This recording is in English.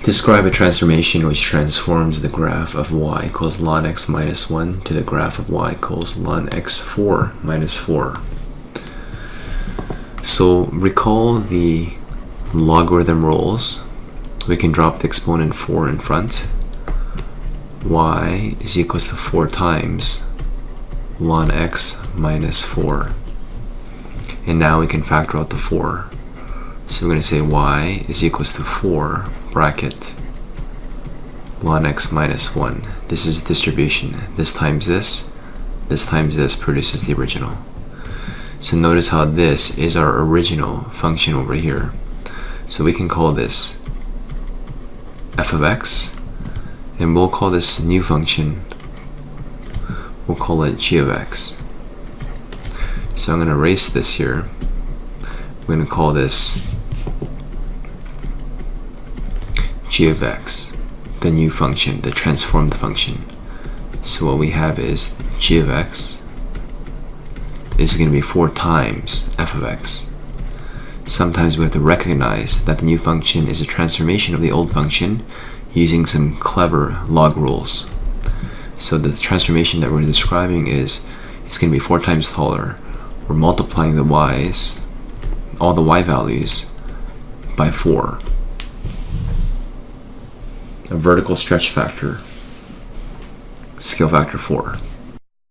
Describe a transformation which transforms the graph of y equals ln x minus 1 to the graph of y equals ln x4 minus 4. So recall the logarithm rules. We can drop the exponent 4 in front. Y is equals to 4 times ln x minus 4. And now we can factor out the 4. So we're going to say y is equals to 4 bracket ln x minus 1. This is distribution. This times this produces the original. So notice how this is our original function over here. So we can call this f of x, and we'll call this new function, we'll call it g of x. So I'm going to erase this here. We're going to call this g of x, the new function, the transformed function. So what we have is g of x is going to be 4 times f of x. Sometimes we have to recognize that the new function is a transformation of the old function using some clever log rules. So the transformation that we're describing is it's going to be 4 times taller. We're multiplying the y's, all the y values, by 4. A vertical stretch factor, scale factor 4.